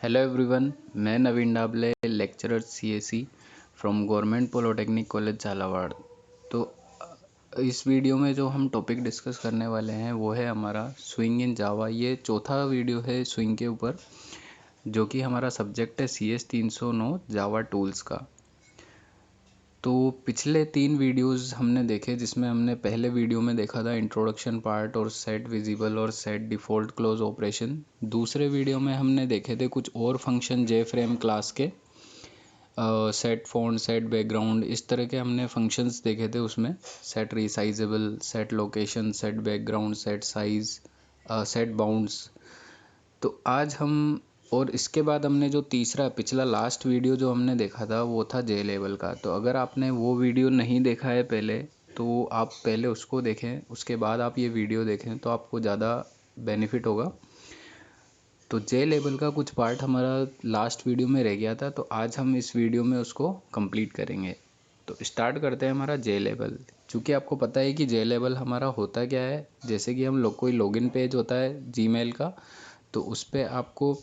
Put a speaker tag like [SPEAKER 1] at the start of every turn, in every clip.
[SPEAKER 1] Hello everyone, मैं Naveen Dable, lecturer CSE from government polytechnic college Jhalawar. तो इस वीडियो में जो हम टॉपिक डिस्कस करने वाले हैं वो है हमारा स्विंग इन जावा। ये चौथा वीडियो है स्विंग के ऊपर, जो कि हमारा सब्जेक्ट है CS 309 जावा टूल्स का। तो पिछले 3 वीडियोस हमने देखे, जिसमें हमने पहले वीडियो में देखा था इंट्रोडक्शन पार्ट और सेट विजिबल और सेट डिफ़ॉल्ट क्लोज ऑपरेशन। दूसरे वीडियो में हमने देखे थे कुछ और फंक्शन जे फ्रेम क्लास के, सेट फ़ॉन्ट, सेट बैकग्राउंड, इस तरह के हमने फंक्शंस देखे थे उसमें। Set resizable, set location, set background, set size, set bounds. तो आज हम, और इसके बाद हमने जो तीसरा पिछला लास्ट वीडियो जो हमने देखा था वो था जे लेवल का। तो अगर आपने वो वीडियो नहीं देखा है पहले, तो आप पहले उसको देखें, उसके बाद आप ये वीडियो देखें तो आपको ज़्यादा बेनिफिट होगा। तो जे लेवल का कुछ पार्ट हमारा लास्ट वीडियो में रह गया था, तो आज हम इस वीडियो में उसको कंप्लीट करेंगे। तो स्टार्ट करते हैं हमारा जे लेवल। चूँकि आपको पता है कि जे लेवल हमारा होता क्या है, जैसे कि हम लोग कोई लॉगिन पेज होता है जीमेल का, तो उस पर आपको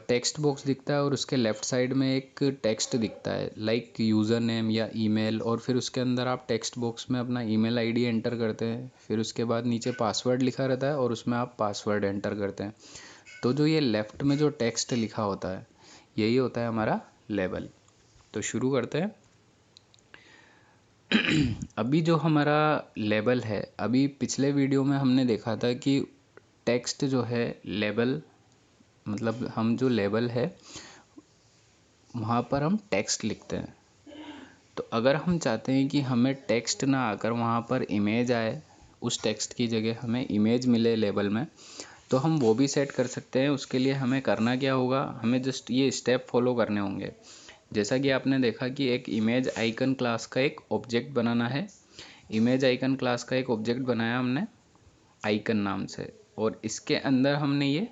[SPEAKER 1] टेक्स्ट बॉक्स दिखता है और उसके लेफ़्ट साइड में एक टेक्स्ट दिखता है लाइक यूज़र नेम या ईमेल, और फिर उसके अंदर आप टेक्स्ट बॉक्स में अपना ईमेल आईडी एंटर करते हैं। फिर उसके बाद नीचे पासवर्ड लिखा रहता है और उसमें आप पासवर्ड एंटर करते हैं। तो जो ये लेफ़्ट में जो टेक्स्ट लिखा होता है, यही होता है हमारा लेवल। तो शुरू करते हैं। अभी जो हमारा लेवल है, अभी पिछले वीडियो में हमने देखा था कि टेक्स्ट जो है लेवल, मतलब हम जो लेवल है वहाँ पर हम टेक्स्ट लिखते हैं। तो अगर हम चाहते हैं कि हमें टेक्स्ट ना आकर वहाँ पर इमेज आए, उस टेक्स्ट की जगह हमें इमेज मिले लेवल में, तो हम वो भी सेट कर सकते हैं। उसके लिए हमें करना क्या होगा, हमें जस्ट ये स्टेप फॉलो करने होंगे। जैसा कि आपने देखा कि एक इमेज आइकन क्लास का एक ऑब्जेक्ट बनाना है। इमेज आइकन क्लास का एक ऑब्जेक्ट बनाया हमने आइकन नाम से, और इसके अंदर हमने ये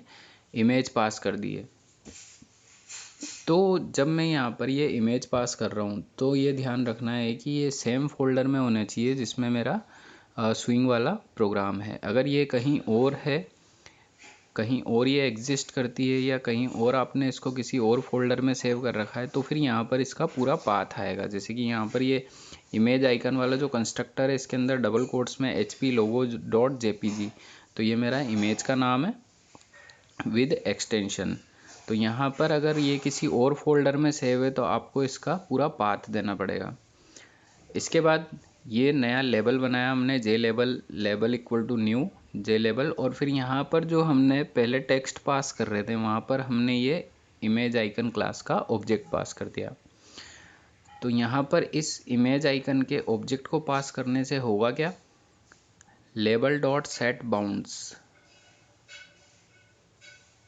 [SPEAKER 1] इमेज पास कर दी है। तो जब मैं यहाँ पर ये इमेज पास कर रहा हूँ, तो ये ध्यान रखना है कि ये सेम फोल्डर में होना चाहिए जिसमें मेरा स्विंग वाला प्रोग्राम है। अगर ये कहीं और है, कहीं और ये एग्जिस्ट करती है, या कहीं और आपने इसको किसी और फोल्डर में सेव कर रखा है, तो फिर यहाँ पर इसका पूरा पाथ आएगा। जैसे कि यहाँ पर ये इमेज आइकन वाला जो कंस्ट्रक्टर है, इसके अंदर डबल कोट्स में HP logo.jpg, तो ये मेरा इमेज का नाम है विद एक्सटेंशन। तो यहाँ पर अगर ये किसी और फोल्डर में सेव है, तो आपको इसका पूरा पाथ देना पड़ेगा। इसके बाद ये नया लेबल बनाया हमने, J label, label equal to new J label, और फिर यहाँ पर जो हमने पहले टेक्स्ट पास कर रहे थे, वहाँ पर हमने ये इमेज आइकन क्लास का ऑब्जेक्ट पास कर दिया। तो यहाँ पर इस इमेज आइकन के ऑब्जेक्ट को पास करने से होगा क्या, लेबल डॉट सेट बाउंड्स।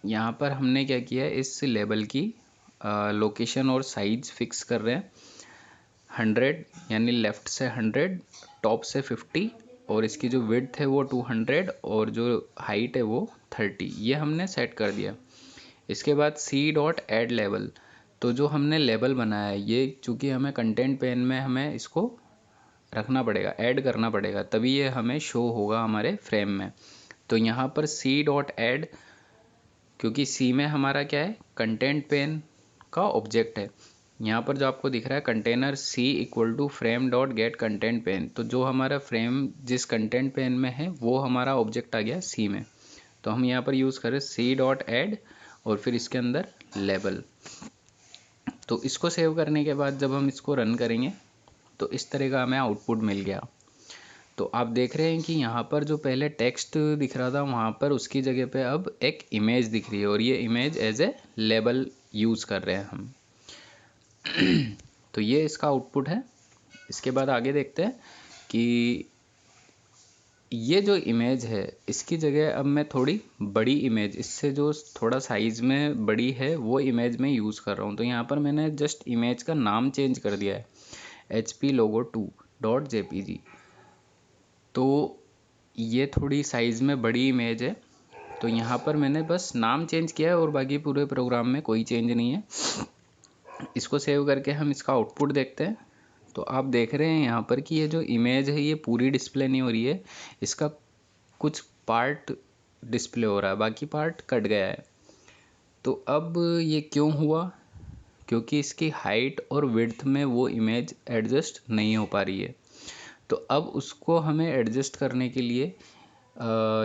[SPEAKER 1] यहाँ पर हमने क्या किया, इस लेबल की लोकेशन और साइज फिक्स कर रहे हैं 100, यानी लेफ़्ट से 100, टॉप से 50, और इसकी जो विड्थ है वो 200 और जो हाइट है वो 30, ये हमने सेट कर दिया। इसके बाद सी डॉट एड लेवल, तो जो हमने लेबल बनाया है, ये चूँकि हमें कंटेंट पेन में हमें इसको रखना पड़ेगा, ऐड करना पड़ेगा, तभी ये हमें शो होगा हमारे फ्रेम में। तो यहाँ पर सी डॉट एड, क्योंकि सी में हमारा क्या है, कंटेंट पेन का ऑब्जेक्ट है। यहाँ पर जो आपको दिख रहा है container C equal to frame dot get content pane, तो जो हमारा फ्रेम जिस कंटेंट पेन में है वो हमारा ऑब्जेक्ट आ गया सी में। तो हम यहाँ पर यूज़ करें सी डॉट एड और फिर इसके अंदर लेबल। तो इसको सेव करने के बाद जब हम इसको रन करेंगे, तो इस तरह का हमें आउटपुट मिल गया। तो आप देख रहे हैं कि यहाँ पर जो पहले टेक्स्ट दिख रहा था, वहाँ पर उसकी जगह पे अब एक इमेज दिख रही है, और ये image as a label use कर रहे हैं हम। तो ये इसका आउटपुट है। इसके बाद आगे देखते हैं कि ये जो इमेज है, इसकी जगह अब मैं थोड़ी बड़ी इमेज, इससे जो थोड़ा साइज़ में बड़ी है, वो इमेज में यूज़ कर रहा हूँ। तो यहाँ पर मैंने जस्ट इमेज का नाम चेंज कर दिया है HP logo2.jpg। तो ये थोड़ी साइज़ में बड़ी इमेज है, तो यहाँ पर मैंने बस नाम चेंज किया है और बाकी पूरे प्रोग्राम में कोई चेंज नहीं है। इसको सेव करके हम इसका आउटपुट देखते हैं। तो आप देख रहे हैं यहाँ पर कि ये जो इमेज है ये पूरी डिस्प्ले नहीं हो रही है, इसका कुछ पार्ट डिस्प्ले हो रहा है, बाकी पार्ट कट गया है। तो अब ये क्यों हुआ? क्योंकि इसकी हाइट और विड्थ में वो इमेज एडजस्ट नहीं हो पा रही है। तो अब उसको हमें एडजस्ट करने के लिए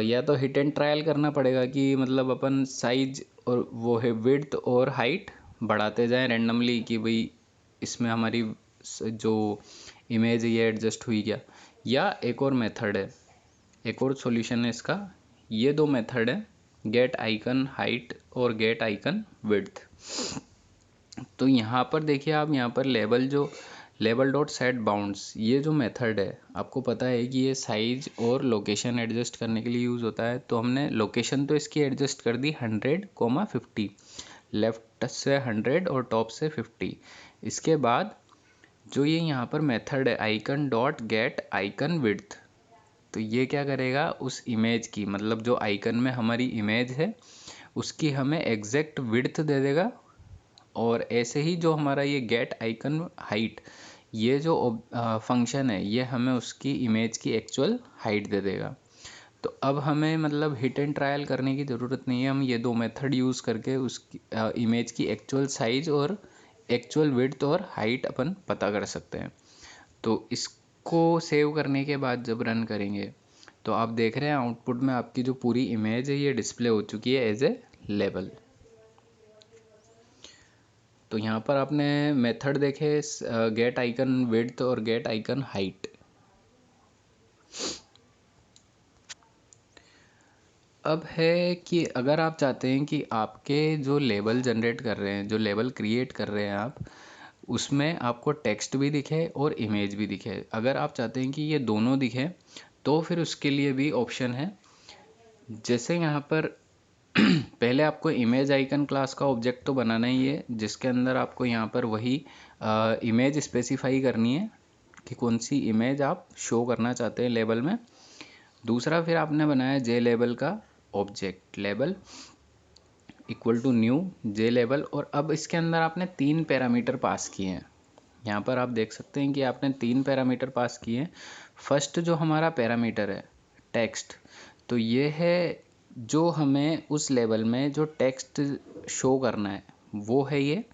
[SPEAKER 1] या तो हिट एंड ट्रायल करना पड़ेगा कि मतलब अपन साइज और वो है विड्थ और हाइट बढ़ाते जाएं रैंडमली कि भाई इसमें हमारी जो इमेज है ये एडजस्ट हुई क्या। या एक और मेथड है, एक और सॉल्यूशन है इसका। ये दो मेथड है, गेट आइकन हाइट और गेट आइकन विड्थ। तो यहाँ पर देखिए आप, यहाँ पर लेबल जो लेबल डॉट सेट बाउंड्स, ये जो मेथड है आपको पता है कि ये साइज और लोकेशन एडजस्ट करने के लिए यूज़ होता है। तो हमने लोकेशन तो इसकी एडजस्ट कर दी 100, 50, लेफ्ट से 100 और टॉप से 50। इसके बाद जो ये यहाँ पर मेथड है icon dot gate icon width, तो ये क्या करेगा, उस इमेज की मतलब जो आइकन में हमारी इमेज है उसकी हमें एग्जैक्ट विड्थ दे देगा। और ऐसे ही जो हमारा ये गेट आइकन हाइट, ये जो फंक्शन है ये हमें उसकी इमेज की एक्चुअल हाइट दे देगा। तो अब हमें मतलब हिट एंड ट्रायल करने की ज़रूरत नहीं है, हम ये दो मेथड यूज़ करके उसकी इमेज की एक्चुअल साइज और एक्चुअल विड्थ और हाइट अपन पता कर सकते हैं। तो इसको सेव करने के बाद जब रन करेंगे तो आप देख रहे हैं आउटपुट में आपकी जो पूरी इमेज है ये डिस्प्ले हो चुकी है एज ए लेबल। तो यहाँ पर आपने मेथड देखे गेट आइकन विड्थ और गेट आइकन हाइट। अब है कि अगर आप चाहते हैं कि आपके जो लेबल जनरेट कर रहे हैं, जो लेबल क्रिएट कर रहे हैं आप, उसमें आपको टेक्स्ट भी दिखे और इमेज भी दिखे। अगर आप चाहते हैं कि ये दोनों दिखे तो फिर उसके लिए भी ऑप्शन है। जैसे यहाँ पर पहले आपको इमेज आइकन क्लास का ऑब्जेक्ट तो बनाना ही है, जिसके अंदर आपको यहाँ पर वही इमेज स्पेसिफाई करनी है कि कौन सी इमेज आप शो करना चाहते हैं लेबल में। दूसरा फिर आपने बनाया जे लेबल का object, label equal to new J label. और अब इसके अंदर आपने 3 पैरामीटर पास किए हैं। यहाँ पर आप देख सकते हैं कि आपने 3 पैरामीटर पास किए हैं। फर्स्ट जो हमारा पैरामीटर है टेक्स्ट, तो ये है जो हमें उस लेवल में जो टेक्स्ट शो करना है वो है ये।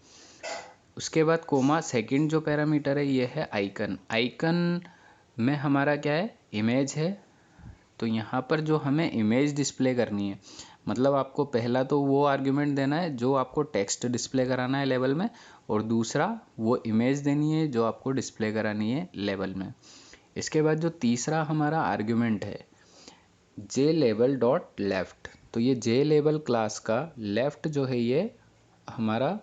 [SPEAKER 1] उसके बाद कोमा सेकंड जो पैरामीटर है ये है आइकन। आइकन में हमारा क्या है, इमेज है। तो यहाँ पर जो हमें इमेज डिस्प्ले करनी है, मतलब आपको पहला तो वो आर्ग्यूमेंट देना है जो आपको टेक्स्ट डिस्प्ले कराना है लेवल में, और दूसरा वो इमेज देनी है जो आपको डिस्प्ले करानी है लेवल में। इसके बाद जो तीसरा हमारा आर्ग्यूमेंट है जे लेबल डॉट लेफ्ट, तो ये जे लेबल क्लास का लेफ्ट जो है ये हमारा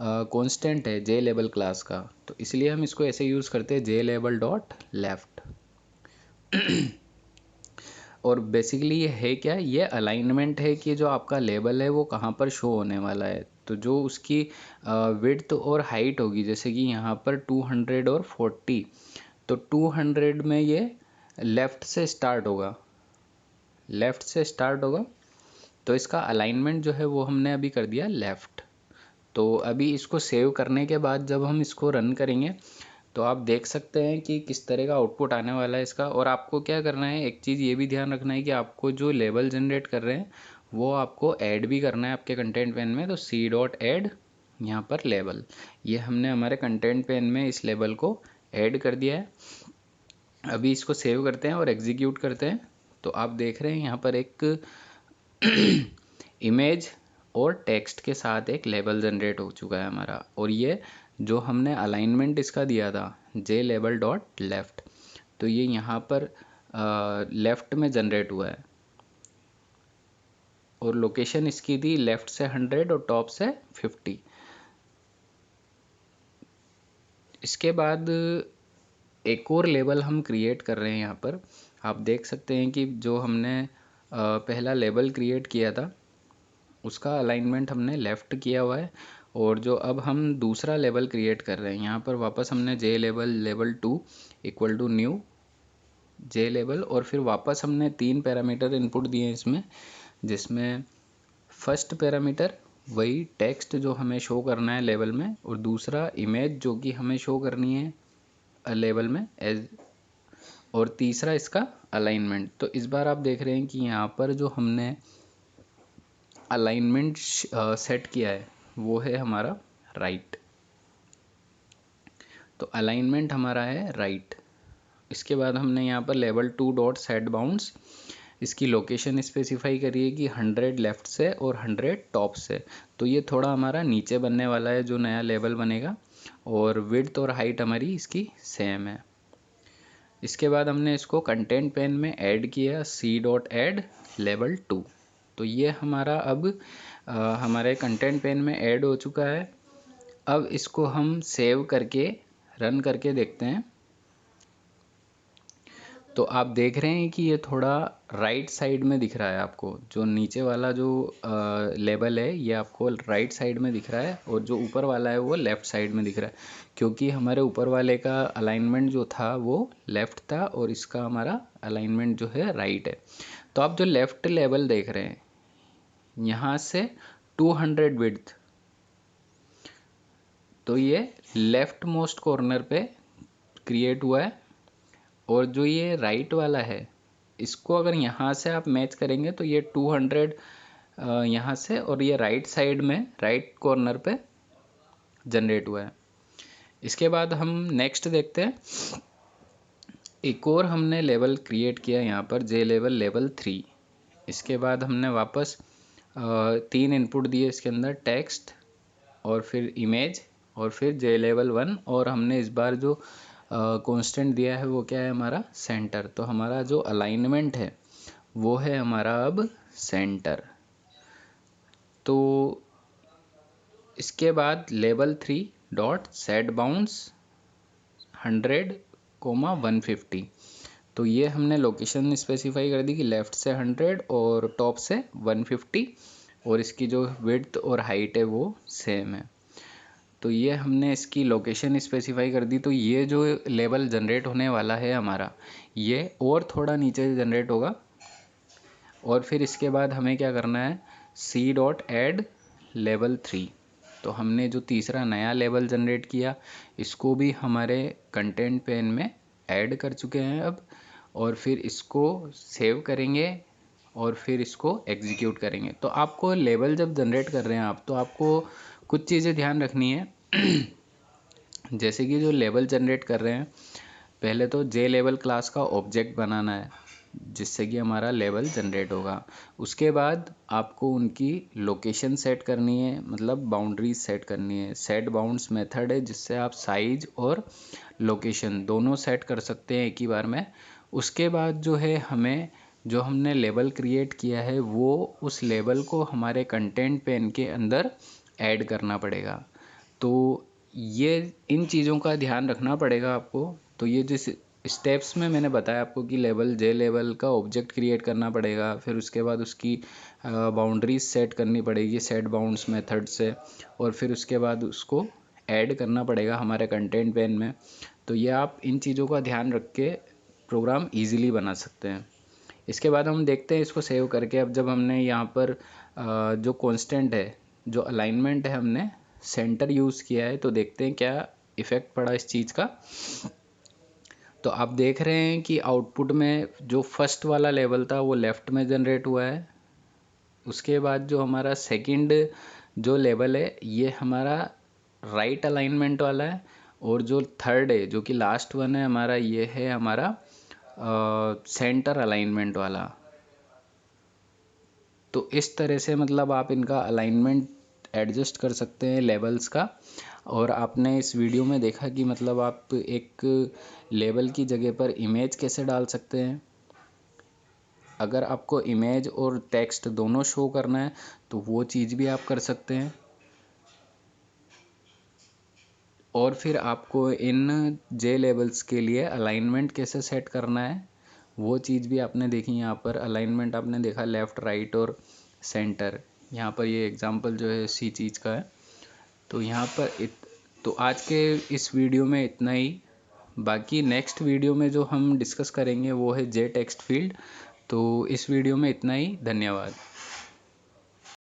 [SPEAKER 1] कांस्टेंट है जे लेबल क्लास का, तो इसलिए हम इसको ऐसे यूज़ करते हैं जे लेबल डॉट लेफ्ट। और बेसिकली ये है क्या, ये अलाइनमेंट है कि जो आपका लेबल है वो कहाँ पर शो होने वाला है। तो जो उसकी विड्थ और हाइट होगी, जैसे कि यहाँ पर 200 और 40, तो 200 में ये लेफ़्ट से स्टार्ट होगा, लेफ़्ट से स्टार्ट होगा। तो इसका अलाइनमेंट जो है वो हमने अभी कर दिया लेफ़्ट। तो अभी इसको सेव करने के बाद जब हम इसको रन करेंगे तो आप देख सकते हैं कि किस तरह का आउटपुट आने वाला है इसका। और आपको क्या करना है, एक चीज़ ये भी ध्यान रखना है कि आपको जो लेबल जनरेट कर रहे हैं वो आपको ऐड भी करना है आपके कंटेंट पेन में। तो सी डॉट ऐड यहाँ पर लेबल, ये हमने हमारे कंटेंट पेन में इस लेबल को ऐड कर दिया है। अभी इसको सेव करते हैं और एग्जीक्यूट करते हैं। तो आप देख रहे हैं यहाँ पर एक इमेज और टेक्स्ट के साथ एक लेबल जनरेट हो चुका है हमारा। और ये जो हमने अलाइनमेंट इसका दिया था जे लेबल डॉट लेफ्ट, तो ये यहाँ पर लेफ्ट में जनरेट हुआ है। और लोकेशन इसकी थी लेफ्ट से 100 और टॉप से 50। इसके बाद एक और लेबल हम क्रिएट कर रहे हैं। यहाँ पर आप देख सकते हैं कि जो हमने पहला लेबल क्रिएट किया था उसका अलाइनमेंट हमने लेफ़्ट किया हुआ है। और जो अब हम दूसरा लेबल क्रिएट कर रहे हैं, यहाँ पर वापस हमने J label level 2 equal to new J label, और फिर वापस हमने 3 पैरामीटर इनपुट दिए इसमें, जिसमें फर्स्ट पैरामीटर वही टेक्स्ट जो हमें शो करना है लेवल में, और दूसरा इमेज जो कि हमें शो करनी है लेवल में एज, और तीसरा इसका अलाइनमेंट। तो इस बार आप देख रहे हैं कि यहाँ पर जो हमने अलाइनमेंट सेट किया है वो है हमारा राइट। तो अलाइनमेंट हमारा है राइट। इसके बाद हमने यहाँ पर लेवल 2 डॉट सेट बाउंड्स, इसकी लोकेशन स्पेसिफाई करी है कि 100 लेफ़्ट से और 100 टॉप से। तो ये थोड़ा हमारा नीचे बनने वाला है जो नया लेवल बनेगा, और विड्थ और हाइट हमारी इसकी सेम है। इसके बाद हमने इसको कंटेंट पेन में ऐड किया सी डॉट ऐड लेवल 2। तो ये हमारा अब हमारे कंटेंट पेन में ऐड हो चुका है। अब इसको हम सेव करके रन करके देखते हैं। तो आप देख रहे हैं कि ये थोड़ा राइट साइड में दिख रहा है आपको, जो नीचे वाला जो लेबल है ये आपको राइट साइड में दिख रहा है, और जो ऊपर वाला है वो लेफ़्ट साइड में दिख रहा है, क्योंकि हमारे ऊपर वाले का अलाइनमेंट जो था वो लेफ़्ट था और इसका हमारा अलाइनमेंट जो है राइट है। तो आप जो लेफ़्ट लेवल देख रहे हैं यहाँ से 200 विड्थ, तो ये लेफ़्ट मोस्ट कॉर्नर पे क्रिएट हुआ है, और जो ये राइट वाला है इसको अगर यहाँ से आप मैच करेंगे तो ये 200 यहाँ से, और ये राइट साइड में राइट कॉर्नर पे जनरेट हुआ है। इसके बाद हम नेक्स्ट देखते हैं। एक और हमने लेवल क्रिएट किया यहाँ पर जे लेवल लेवल 3। इसके बाद हमने वापस 3 इनपुट दिए इसके अंदर, टेक्स्ट और फिर इमेज और फिर जे लेवल 1, और हमने इस बार जो कांस्टेंट दिया है वो क्या है हमारा सेंटर। तो हमारा जो अलाइनमेंट है वो है हमारा अब सेंटर। तो इसके बाद लेवल 3 डॉट सेट बाउंड्स 100, 150। तो ये हमने लोकेशन स्पेसिफाई कर दी कि लेफ़्ट से 100 और टॉप से 150, और इसकी जो विड्थ और हाइट है वो सेम है। तो ये हमने इसकी लोकेशन स्पेसिफाई कर दी। तो ये जो लेवल जनरेट होने वाला है हमारा, ये और थोड़ा नीचे जनरेट होगा, और फिर इसके बाद हमें क्या करना है, सी डॉट ऐड लेवल 3। तो हमने जो तीसरा नया लेवल जनरेट किया इसको भी हमारे कंटेंट पेन में ऐड कर चुके हैं अब, और फिर इसको सेव करेंगे और फिर इसको एग्जीक्यूट करेंगे। तो आपको लेवल जब जनरेट कर रहे हैं आप, तो आपको कुछ चीज़ें ध्यान रखनी है। जैसे कि जो लेवल जनरेट कर रहे हैं, पहले तो जे लेवल क्लास का ऑब्जेक्ट बनाना है जिससे कि हमारा लेवल जनरेट होगा। उसके बाद आपको उनकी लोकेशन सेट करनी है, मतलब बाउंड्रीज सेट करनी है। सेट बाउंड्स मेथड है जिससे आप साइज और लोकेशन दोनों सेट कर सकते हैं एक ही बार में। उसके बाद जो है हमें जो हमने लेवल क्रिएट किया है वो उस लेवल को हमारे कंटेंट पेन के अंदर ऐड करना पड़ेगा। तो ये इन चीज़ों का ध्यान रखना पड़ेगा आपको। तो ये जिस स्टेप्स में मैंने बताया आपको कि लेवल जे लेवल का ऑब्जेक्ट क्रिएट करना पड़ेगा, फिर उसके बाद उसकी बाउंड्रीज सेट करनी पड़ेगी सेट बाउंड्स मेथड से, और फिर उसके बाद उसको ऐड करना पड़ेगा हमारे कंटेंट पेन में। तो ये आप इन चीज़ों का ध्यान रख के प्रोग्राम ईजिली बना सकते हैं। इसके बाद हम देखते हैं इसको सेव करके। अब जब हमने यहाँ पर जो कांस्टेंट है, जो अलाइनमेंट है, हमने सेंटर यूज़ किया है, तो देखते हैं क्या इफ़ेक्ट पड़ा इस चीज़ का। तो आप देख रहे हैं कि आउटपुट में जो फर्स्ट वाला लेवल था वो लेफ़्ट में जनरेट हुआ है। उसके बाद जो हमारा सेकंड जो लेवल है ये हमारा राइट अलाइनमेंट वाला है, और जो थर्ड है जो कि लास्ट वन है हमारा, ये है हमारा सेंटर अलाइनमेंट वाला। तो इस तरह से मतलब आप इनका अलाइनमेंट एडजस्ट कर सकते हैं लेवल्स का। और आपने इस वीडियो में देखा कि मतलब आप एक लेवल की जगह पर इमेज कैसे डाल सकते हैं। अगर आपको इमेज और टेक्स्ट दोनों शो करना है तो वो चीज़ भी आप कर सकते हैं। और फिर आपको इन जे लेवल्स के लिए अलाइनमेंट कैसे सेट करना है वो चीज़ भी आपने देखी। यहाँ पर अलाइनमेंट आपने देखा लेफ़्ट राइट और सेंटर। यहाँ पर ये एग्जांपल जो है इसी चीज़ का है। तो यहाँ पर तो आज के इस वीडियो में इतना ही। बाकी नेक्स्ट वीडियो में जो हम डिस्कस करेंगे वो है जे टेक्स्ट फील्ड। तो इस वीडियो में इतना ही। धन्यवाद।